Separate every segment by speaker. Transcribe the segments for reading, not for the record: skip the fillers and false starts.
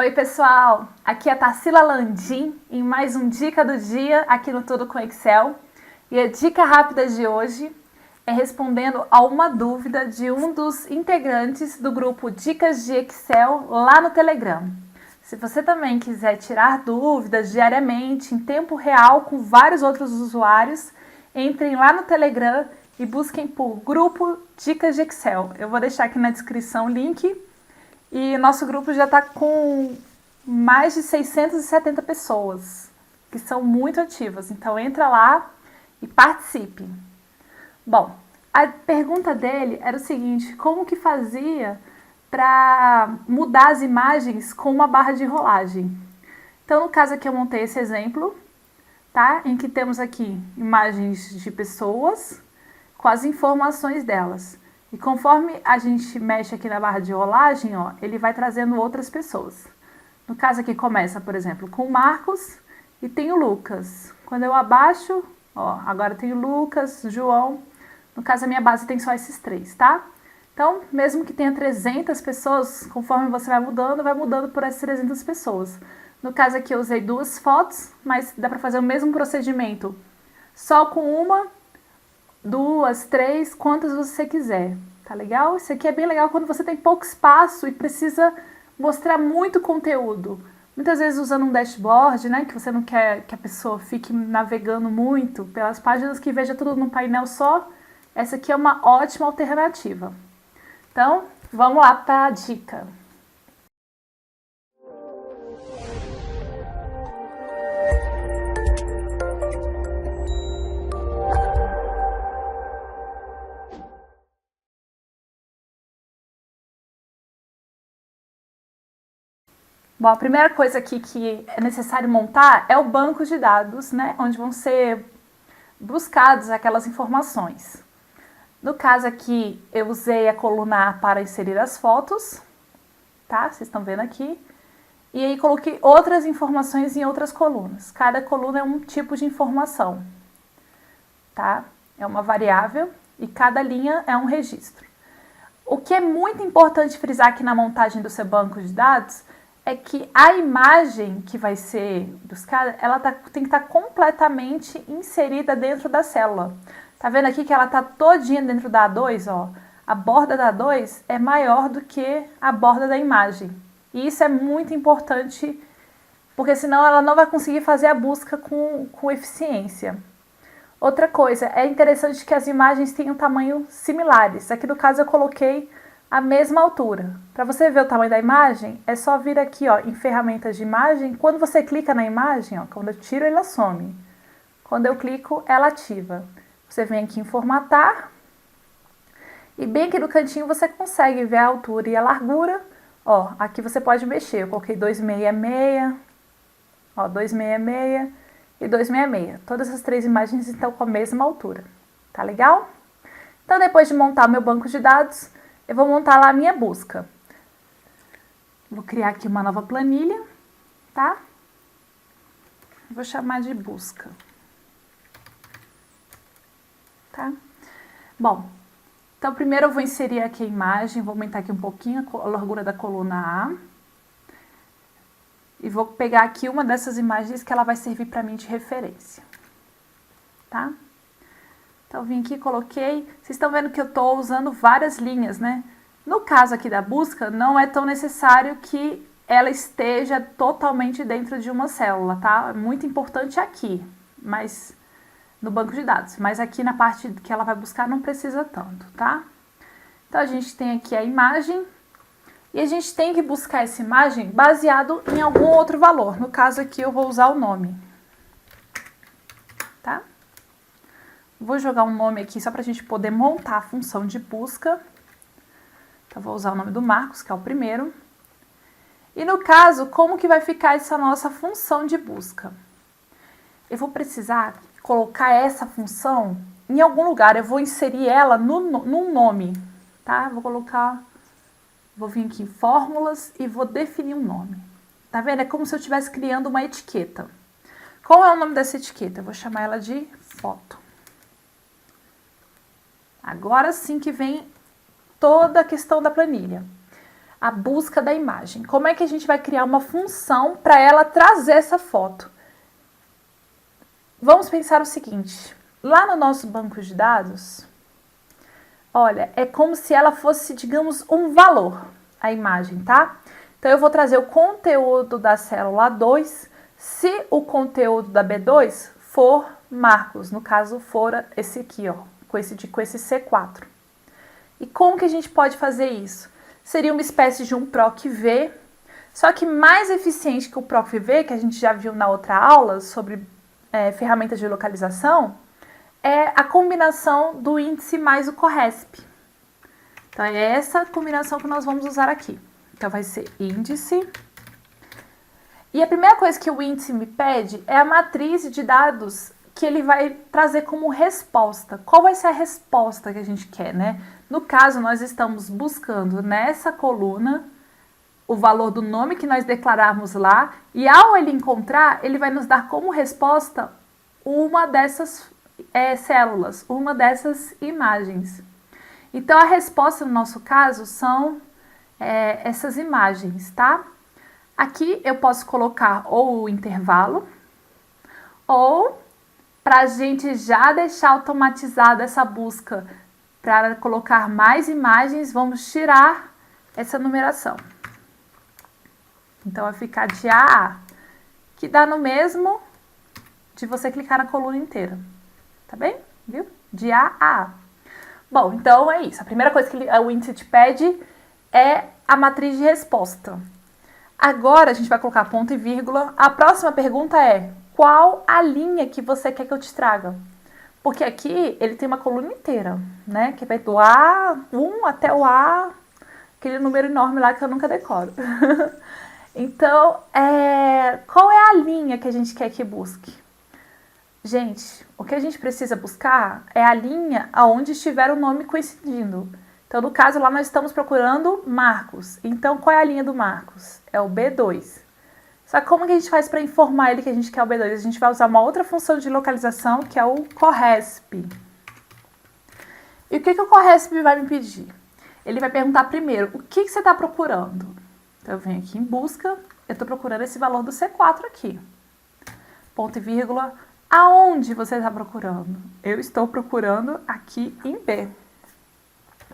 Speaker 1: Oi pessoal, aqui é a Tarsila Landim em mais um Dica do Dia aqui no Tudo com Excel. E a dica rápida de hoje é respondendo a uma dúvida de um dos integrantes do grupo Dicas de Excel lá no Telegram. Se você também quiser tirar dúvidas diariamente, em tempo real, com vários outros usuários, entrem lá no Telegram e busquem por Grupo Dicas de Excel. Eu vou deixar aqui na descrição o link. E nosso grupo já está com mais de 670 pessoas, que são muito ativas. Então entra lá e participe. Bom, a pergunta dele era o seguinte: como que fazia para mudar as imagens com uma barra de rolagem? Então, no caso aqui eu montei esse exemplo, tá? Em que temos aqui imagens de pessoas com as informações delas. E conforme a gente mexe aqui na barra de rolagem, ó, ele vai trazendo outras pessoas. No caso aqui começa, por exemplo, com o Marcos e tem o Lucas. Quando eu abaixo, ó, agora tem o Lucas, João. No caso a minha base tem só esses três, tá? Então, mesmo que tenha 300 pessoas, conforme você vai mudando por essas 300 pessoas. No caso aqui eu usei duas fotos, mas dá para fazer o mesmo procedimento só com uma, duas, três, quantas você quiser, tá legal? Isso aqui é bem legal quando você tem pouco espaço e precisa mostrar muito conteúdo. Muitas vezes usando um dashboard, né, que você não quer que a pessoa fique navegando muito pelas páginas, que veja tudo num painel só. Essa aqui é uma ótima alternativa. Então, vamos lá para a dica. Bom, a primeira coisa aqui que é necessário montar é o banco de dados, né, onde vão ser buscadas aquelas informações. No caso aqui, eu usei a coluna A para inserir as fotos, tá? Vocês estão vendo aqui. E aí coloquei outras informações em outras colunas. Cada coluna é um tipo de informação, tá? É uma variável e cada linha é um registro. O que é muito importante frisar aqui na montagem do seu banco de dados é que a imagem que vai ser buscada, ela tem que estar completamente inserida dentro da célula. Tá vendo aqui que ela tá todinha dentro da A2, ó? A borda da A2 é maior do que a borda da imagem. E isso é muito importante, porque senão ela não vai conseguir fazer a busca com eficiência. Outra coisa, é interessante que as imagens tenham tamanho similares. Aqui no caso eu coloquei a mesma altura. Para você ver o tamanho da imagem, é só vir aqui, ó, em ferramentas de imagem. Quando você clica na imagem, ó, quando eu tiro, ela some. Quando eu clico, ela ativa. Você vem aqui em formatar. E bem aqui no cantinho você consegue ver a altura e a largura. Ó, aqui você pode mexer. Eu coloquei 266, ó, 266 e 266. Todas as três imagens estão com a mesma altura. Tá legal? Então, depois de montar o meu banco de dados, eu vou montar lá a minha busca. Vou criar aqui uma nova planilha, tá? Vou chamar de busca. Tá? Bom, então primeiro eu vou inserir aqui a imagem, vou aumentar aqui um pouquinho a largura da coluna A. E vou pegar aqui uma dessas imagens que ela vai servir para mim de referência. Tá? Então, vim aqui, coloquei. Vocês estão vendo que eu estou usando várias linhas, né? No caso aqui da busca, não é tão necessário que ela esteja totalmente dentro de uma célula, tá? É muito importante aqui, mas no banco de dados. Mas aqui na parte que ela vai buscar não precisa tanto, tá? Então, a gente tem aqui a imagem. E a gente tem que buscar essa imagem baseado em algum outro valor. No caso aqui, eu vou usar o nome. Tá? Vou jogar um nome aqui só para a gente poder montar a função de busca. Então, vou usar o nome do Marcos, que é o primeiro. E no caso, como que vai ficar essa nossa função de busca? Eu vou precisar colocar essa função em algum lugar. Eu vou inserir ela num nome, tá? Vou vir aqui em fórmulas e vou definir um nome. Tá vendo? É como se eu estivesse criando uma etiqueta. Qual é o nome dessa etiqueta? Eu vou chamar ela de foto. Agora sim que vem toda a questão da planilha. a busca da imagem. Como é que a gente vai criar uma função para ela trazer essa foto? Vamos pensar o seguinte, lá no nosso banco de dados, olha, é como se ela fosse, digamos, um valor, a imagem, tá? Então, eu vou trazer o conteúdo da célula 2, se o conteúdo da B2 for Marcos, no caso, for esse aqui, ó, com esse C4. E como que a gente pode fazer isso? Seria uma espécie de um PROC-V, só que mais eficiente que o PROC-V, que a gente já viu na outra aula sobre ferramentas de localização, é a combinação do índice mais o CORRESP. Então, é essa combinação que nós vamos usar aqui. Então, vai ser índice. E a primeira coisa que o índice me pede é a matriz de dados que ele vai trazer como resposta. Qual vai ser a resposta que a gente quer, né? No caso, nós estamos buscando nessa coluna o valor do nome que nós declararmos lá, e ao ele encontrar, ele vai nos dar como resposta uma dessas células, uma dessas imagens. Então, a resposta no nosso caso são essas imagens, tá? Aqui eu posso colocar ou o intervalo, ou para a gente já deixar automatizada essa busca para colocar mais imagens, vamos tirar essa numeração. Então, vai ficar de A a A, que dá no mesmo de você clicar na coluna inteira. Tá bem? Viu? De A a A. Bom, então é isso. A primeira coisa que o índice te pede é a matriz de resposta. Agora, a gente vai colocar ponto e vírgula. A próxima pergunta é: qual a linha que você quer que eu te traga? Porque aqui ele tem uma coluna inteira, né? Que vai do A1 até o A, aquele número enorme lá que eu nunca decoro. Então, qual é a linha que a gente quer que busque? Gente, o que a gente precisa buscar é a linha aonde estiver o nome coincidindo. Então, no caso, lá nós estamos procurando Marcos. Então, qual é a linha do Marcos? É o B2. Só que como que a gente faz para informar ele que a gente quer o B2? A gente vai usar uma outra função de localização, que é o CORRESP. E o que o CORRESP vai me pedir? Ele vai perguntar primeiro, o que você está procurando? Então, eu venho aqui em busca, eu estou procurando esse valor do C4 aqui. Ponto e vírgula, aonde você está procurando? Eu estou procurando aqui em B.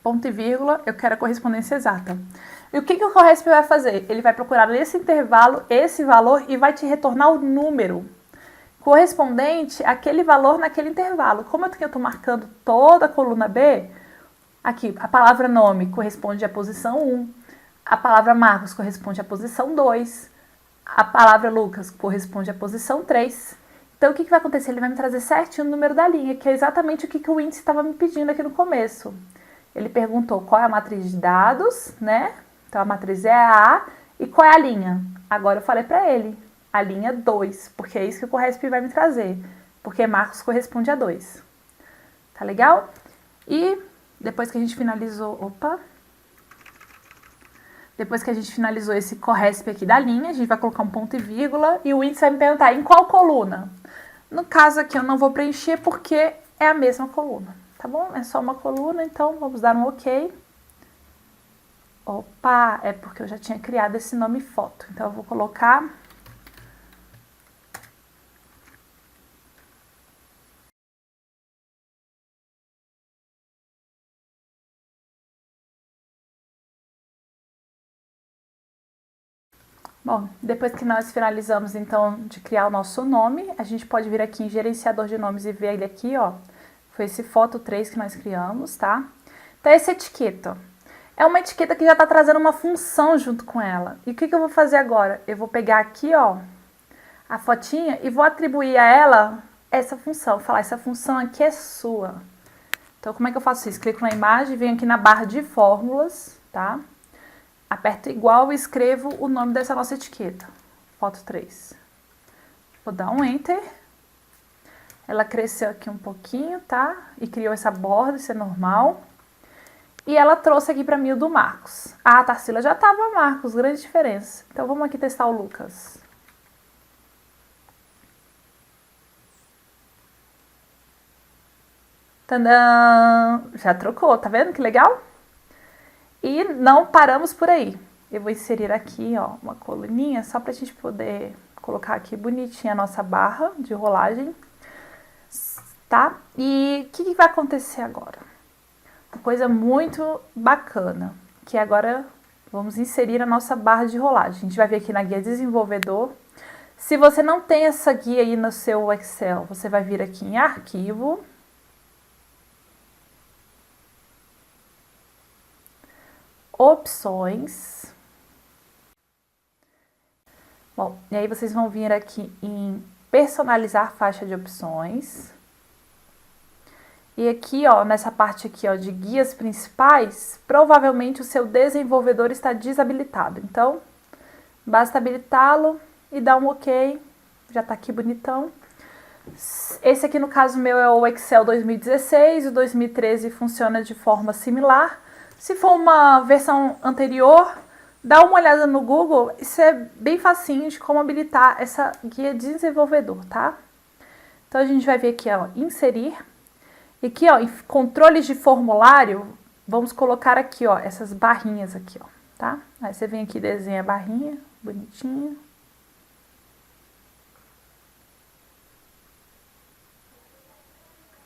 Speaker 1: Ponto e vírgula, eu quero a correspondência exata. E o que o CORRESP vai fazer? Ele vai procurar nesse intervalo esse valor e vai te retornar o número correspondente àquele valor naquele intervalo. Como eu estou marcando toda a coluna B, aqui a palavra nome corresponde à posição 1, a palavra Marcos corresponde à posição 2, a palavra Lucas corresponde à posição 3. Então, o que vai acontecer? Ele vai me trazer certinho o número da linha, que é exatamente o que o índice estava me pedindo aqui no começo. Ele perguntou qual é a matriz de dados, né? Então, a matriz é a A. E qual é a linha? Agora eu falei para ele, a linha 2, porque é isso que o CORRESP vai me trazer. Porque Marcos corresponde a 2. Tá legal? E depois que a gente finalizou... Depois que a gente finalizou esse CORRESP aqui da linha, a gente vai colocar um ponto e vírgula e o índice vai me perguntar em qual coluna. No caso aqui eu não vou preencher porque é a mesma coluna. Tá bom? É só uma coluna, então vamos dar um OK. Opa, é porque eu já tinha criado esse nome foto. Então, eu vou colocar... Bom, depois que nós finalizamos, então, de criar o nosso nome, a gente pode vir aqui em gerenciador de nomes e ver ele aqui, ó. Foi esse foto 3 que nós criamos, tá? Então, essa etiqueta é uma etiqueta que já está trazendo uma função junto com ela. E o que eu vou fazer agora? Eu vou pegar aqui, ó, a fotinha e vou atribuir a ela essa função. Falar, essa função aqui é sua. Então, como é que eu faço isso? Clico na imagem, venho aqui na barra de fórmulas, tá? Aperto igual e escrevo o nome dessa nossa etiqueta. Foto 3. Vou dar um Enter. Ela cresceu aqui um pouquinho, tá? E criou essa borda, isso é normal. E ela trouxe aqui para mim o do Marcos. Ah, a Tarsila já tava Marcos, grande diferença. Então, vamos aqui testar o Lucas. Tadã! Já trocou, tá vendo que legal? E não paramos por aí. eu vou inserir aqui, ó, uma coluninha, só pra gente poder colocar aqui bonitinha a nossa barra de rolagem, tá? E o que vai acontecer agora? Uma coisa muito bacana, que agora vamos inserir a nossa barra de rolagem. A gente vai vir aqui na guia desenvolvedor. Se você não tem essa guia aí no seu Excel, você vai vir aqui em arquivo, opções. Bom, e aí vocês vão vir aqui em personalizar faixa de opções. E aqui, ó, nessa parte aqui, ó, de guias principais, provavelmente o seu desenvolvedor está desabilitado. Então, basta habilitá-lo e dar um OK. Já tá aqui bonitão. Esse aqui, no caso meu, é o Excel 2016. O 2013 funciona de forma similar. Se for uma versão anterior, dá uma olhada no Google. Isso é bem facinho de como habilitar essa guia desenvolvedor, tá? Então, a gente vai vir aqui, ó, inserir. E aqui, ó, em controles de formulário, vamos colocar aqui, ó, essas barrinhas aqui, ó, tá? Aí você vem aqui e desenha a barrinha, bonitinha.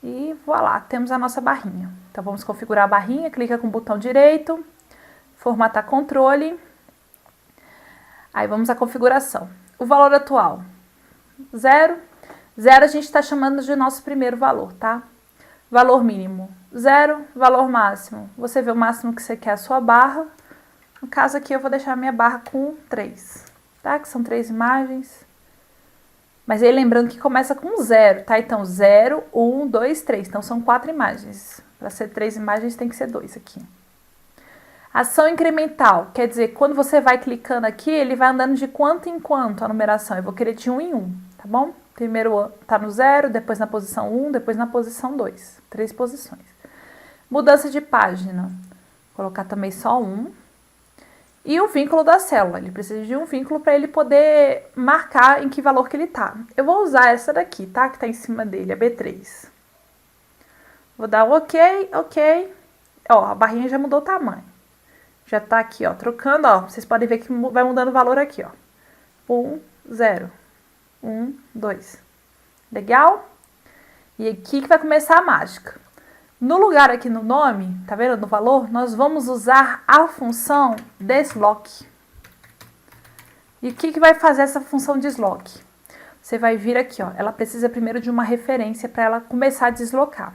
Speaker 1: E voilá, temos a nossa barrinha. Então, vamos configurar a barrinha, clica com o botão direito, formatar controle. Aí, vamos à configuração. O valor atual, 0. 0 a gente está chamando de nosso primeiro valor, tá? Valor mínimo, 0. Valor máximo, você vê o máximo que você quer a sua barra. No caso aqui, eu vou deixar a minha barra com 3, tá? Que são 3 imagens. Mas aí, lembrando que começa com 0, tá? Então, 0, 1, 2, 3. Então, são 4 imagens. Para ser 3 imagens, tem que ser 2 aqui. Ação incremental, quer dizer, quando você vai clicando aqui, ele vai andando de quanto em quanto a numeração. Eu vou querer de 1 em 1, tá bom? Primeiro tá no 0, depois na posição 1, depois na posição 2. 3 posições. Mudança de página. Vou colocar também só 1. E o vínculo da célula. Ele precisa de um vínculo para ele poder marcar em que valor que ele tá. Eu vou usar essa daqui, tá? Que tá em cima dele, a B3. Vou dar o OK, OK. Ó, a barrinha já mudou o tamanho. Já tá aqui, ó, trocando, ó. Vocês podem ver que vai mudando o valor aqui, ó. 1, 0. 1, 2. Legal? E aqui que vai começar a mágica. No lugar aqui no nome, tá vendo, no valor, nós vamos usar a função desloque. E o que vai fazer essa função desloque? Você vai vir aqui, ó, ela precisa primeiro de uma referência para ela começar a deslocar.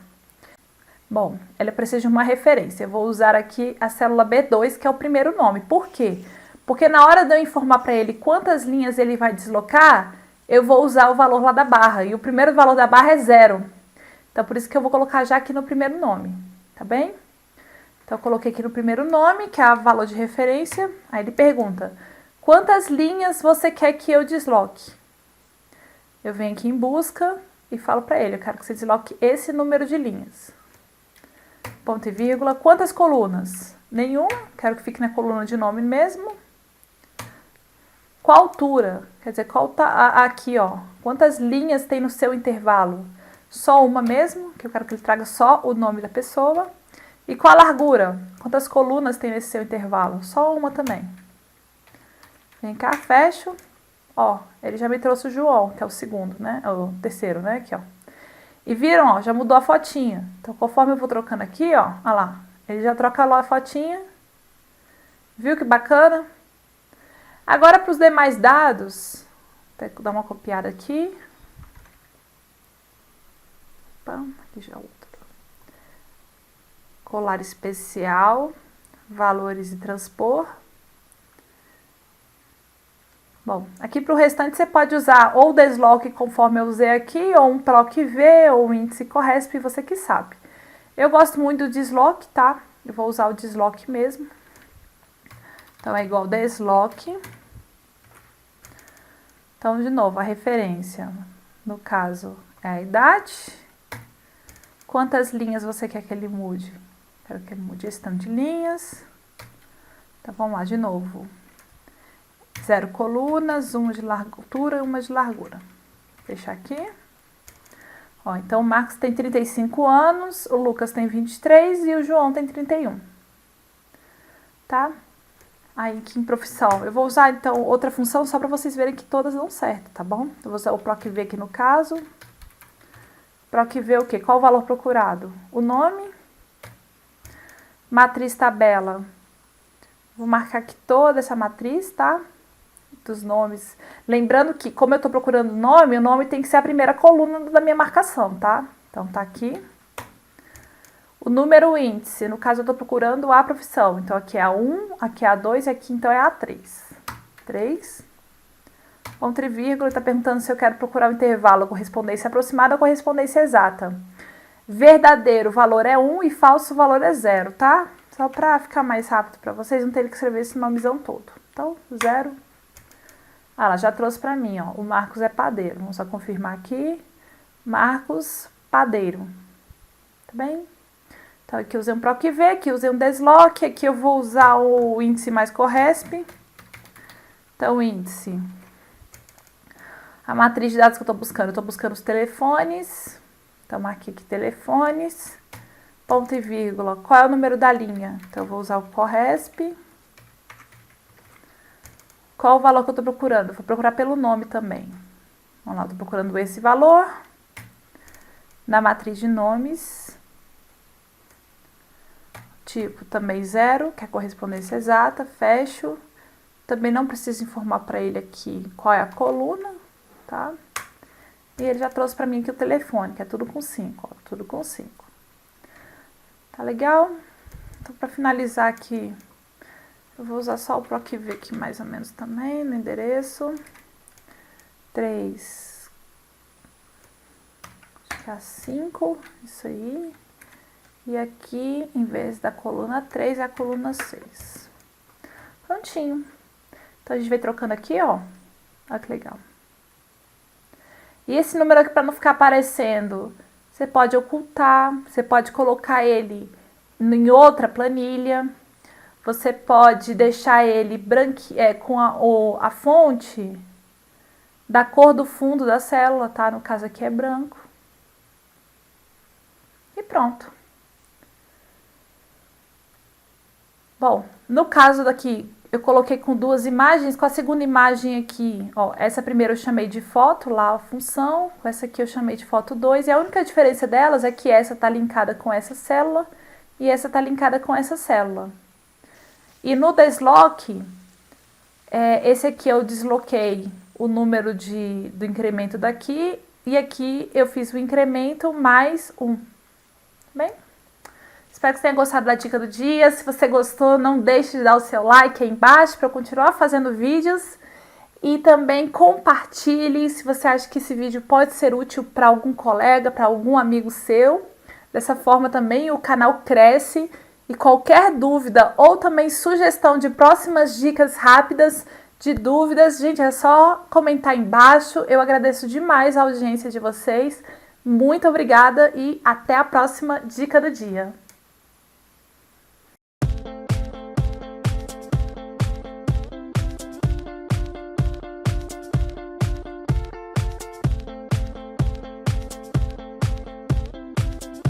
Speaker 1: Bom, ela precisa de uma referência. Eu vou usar aqui a célula B2, que é o primeiro nome. Por quê? Porque na hora de eu informar para ele quantas linhas ele vai deslocar, eu vou usar o valor lá da barra. E o primeiro valor da barra é 0. Então, por isso que eu vou colocar já aqui no primeiro nome, tá bem? Então, eu coloquei aqui no primeiro nome, que é o valor de referência. Aí ele pergunta, quantas linhas você quer que eu desloque? Eu venho aqui em busca e falo para ele, eu quero que você desloque esse número de linhas. Ponto e vírgula. Quantas colunas? Nenhuma, quero que fique na coluna de nome mesmo. Qual altura? Quer dizer, qual tá aqui, ó. Quantas linhas tem no seu intervalo? Só uma mesmo, que eu quero que ele traga só o nome da pessoa. E qual a largura? Quantas colunas tem nesse seu intervalo? Só uma também. Vem cá, fecho. Ó, ele já me trouxe o João, que é o segundo, né? O terceiro, né? Aqui, ó. E viram, ó, já mudou a fotinha. Então, conforme eu vou trocando aqui, ó, olha lá. Ele já troca lá a fotinha. Viu que bacana? Agora, para os demais dados, vou dar uma copiada aqui. Opa, aqui já outro. Colar especial, valores e transpor. Bom, aqui para o restante você pode usar ou o desloque conforme eu usei aqui, ou um PROC-V, ou um índice Corresp, você que sabe. Eu gosto muito do desloque, tá? Eu vou usar o desloque mesmo. Então, é igual desloque. Então, de novo, a referência, no caso, é a idade. Quantas linhas você quer que ele mude? Quero que ele mude esse tanto de linhas. Então, vamos lá, de novo. 0 colunas, uma de largura e uma de largura. Vou fechar aqui. Ó, então, o Marcos tem 35 anos, o Lucas tem 23 e o João tem 31. Tá? aí aqui em profissão. Eu vou usar, então, outra função só para vocês verem que todas dão certo, tá bom? Eu vou usar o PROC-V aqui no caso. PROC-V o quê? Qual o valor procurado? O nome. Matriz tabela. Vou marcar aqui toda essa matriz, tá? Dos nomes. Lembrando que, como eu estou procurando nome, o nome tem que ser a primeira coluna da minha marcação, tá? Então, tá aqui. O número índice, no caso eu estou procurando a profissão. Então, aqui é a 1, aqui é a 2 e aqui então é a 3. 3. Ponto e vírgula, está perguntando se eu quero procurar o intervalo, correspondência aproximada ou correspondência exata. Verdadeiro, o valor é 1 e falso, o valor é 0, tá? Só para ficar mais rápido para vocês não terem que escrever esse nomezão todo. Então, 0. Ah, ela já trouxe para mim, ó. O Marcos é padeiro. Vamos só confirmar aqui. Marcos, padeiro. Tá bem? Então, aqui eu usei um PROC-V, aqui eu usei um desloque, aqui eu vou usar o índice mais corresp. Então, índice. A matriz de dados que eu estou buscando os telefones. Então, marquei aqui telefones. Ponto e vírgula. Qual é o número da linha? Então, eu vou usar o corresp. Qual o valor que eu estou procurando? Vou procurar pelo nome também. Vamos lá, estou procurando esse valor. Na matriz de nomes. Tipo, também 0, que é a correspondência exata, fecho. Também não preciso informar para ele aqui qual é a coluna, tá? E ele já trouxe para mim aqui o telefone, que é tudo com 5, ó, tudo com 5. Tá legal? Então, para finalizar aqui, eu vou usar só o PROC-V aqui mais ou menos também, no endereço. 3, acho que é 5, isso aí. E aqui, em vez da coluna 3, é a coluna 6. Prontinho. Então, a gente vai trocando aqui, ó. Olha que legal. E esse número aqui, para não ficar aparecendo, você pode ocultar, você pode colocar ele em outra planilha, você pode deixar ele com a fonte da cor do fundo da célula, tá? No caso aqui é branco. E pronto. Bom, no caso daqui, eu coloquei com 2 imagens, com a segunda imagem aqui, ó, essa primeira eu chamei de foto, lá a função, com essa aqui eu chamei de foto 2, e a única diferença delas é que essa está linkada com essa célula e essa está linkada com essa célula. E no desloque, esse aqui eu desloquei o número do incremento daqui, e aqui eu fiz o incremento mais 1. Bem? Espero que você tenha gostado da dica do dia. Se você gostou, não deixe de dar o seu like aí embaixo para eu continuar fazendo vídeos. E também compartilhe se você acha que esse vídeo pode ser útil para algum colega, para algum amigo seu. Dessa forma também o canal cresce. E qualquer dúvida ou também sugestão de próximas dicas rápidas de dúvidas, gente, é só comentar aí embaixo. Eu agradeço demais a audiência de vocês. Muito obrigada e até a próxima dica do dia.